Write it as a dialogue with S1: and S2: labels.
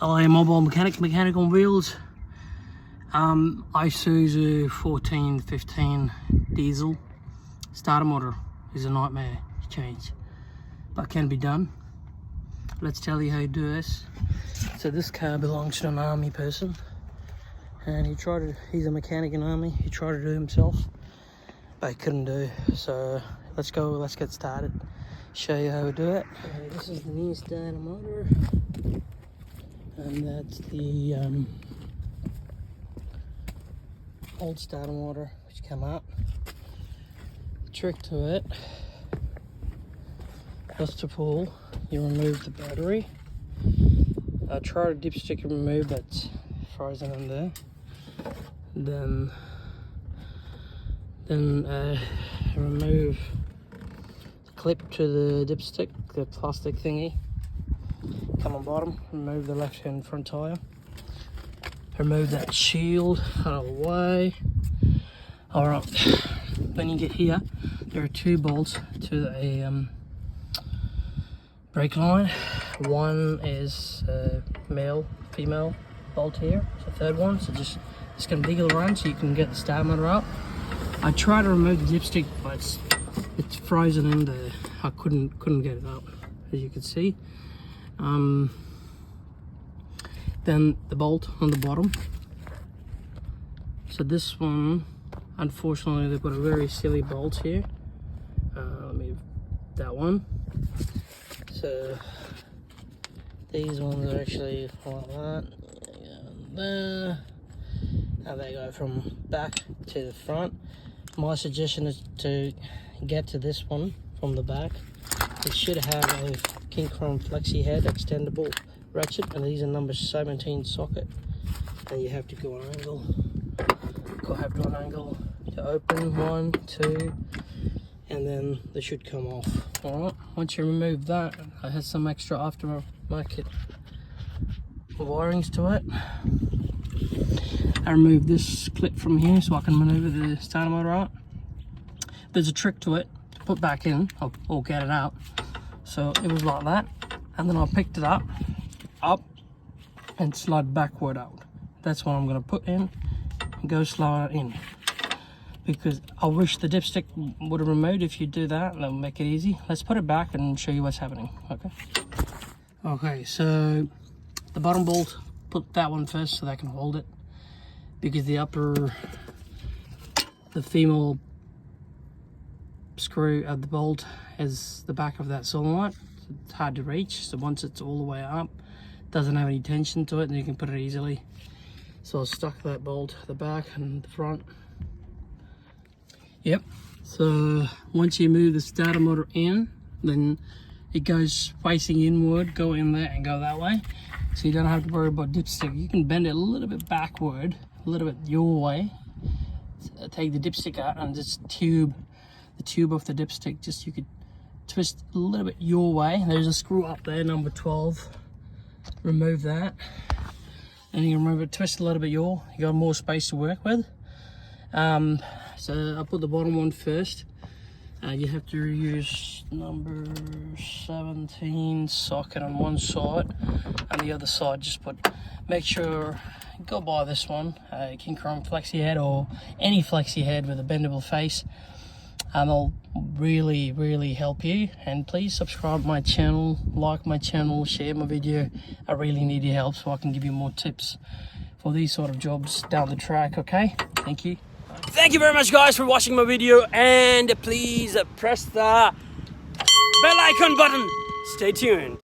S1: LA Mobile mechanic on wheels. Isuzu 1415 diesel. Starter motor is a nightmare to change, but can be done. Let's tell you how you do this. So this car belongs to an army person, and he's a mechanic in army. He tried to do it himself, but he couldn't do. So let's get started. Show you how we do it. Okay, this is the new starter motor, and that's the old starter motor which came up. The trick to it, first of all, you remove the battery. I tried a dipstick to remove, but it's frozen in there. Then remove the clip to the dipstick, the plastic thingy. Come on bottom, remove the left hand front tire. Remove that shield out of the way. Alright, when you get here, there are two bolts to a brake line. One is male, female bolt here. It's the third one, so just gonna wiggle around so you can get the starter motor up. I tried to remove the dipstick, but it's frozen in there. I couldn't get it up, as you can see. Then the bolt on the bottom. So this one, unfortunately, they've got a very silly bolt here. That one. So these ones are actually like that. There. Now they go from back to the front. My suggestion is to get to this one from the back. It should have a King Chrome flexi head extendable ratchet, and these are number 17 socket, and you have to go an angle. To open 1, 2, and then they should come off. Alright, once you remove that, I have some extra aftermarket wirings to it. I removed this clip from here so I can maneuver the starter motor out. There's a trick to it to put back in or get it out. So it was like that, and then I picked it up and slide backward out. That's what I'm going to put in and go slide it in, because I wish the dipstick would have removed. If you do that, that'll make it easy. Let's put it back and show you what's happening. Okay, so the bottom bolt, put that one first so they can hold it, because the female screw at the bolt is the back of that solenoid. It's hard to reach, so once it's all the way up, doesn't have any tension to it, and you can put it easily. So I stuck that bolt at the back and the front. Yep, so once you move the starter motor in, then it goes facing inward. Go in there and go that way, so you don't have to worry about dipstick. You can bend it a little bit backward, a little bit your way. Take the dipstick out and just tube the tube off the dipstick. Just you could twist a little bit your way. There's a screw up there, number 12. Remove that, and you remember, twist a little bit you got more space to work with. So I put the bottom one first. You have to use number 17 socket on one side, and the other side just make sure go buy this one, King Chrome flexi head or any flexi head with a bendable face. They'll really help you. And please subscribe to my channel, like my channel, share my video. I really need your help so I can give you more tips for these sort of jobs down the track. Okay, thank you. Thank you very much, guys, for watching my video, and please press the bell icon button. Stay tuned.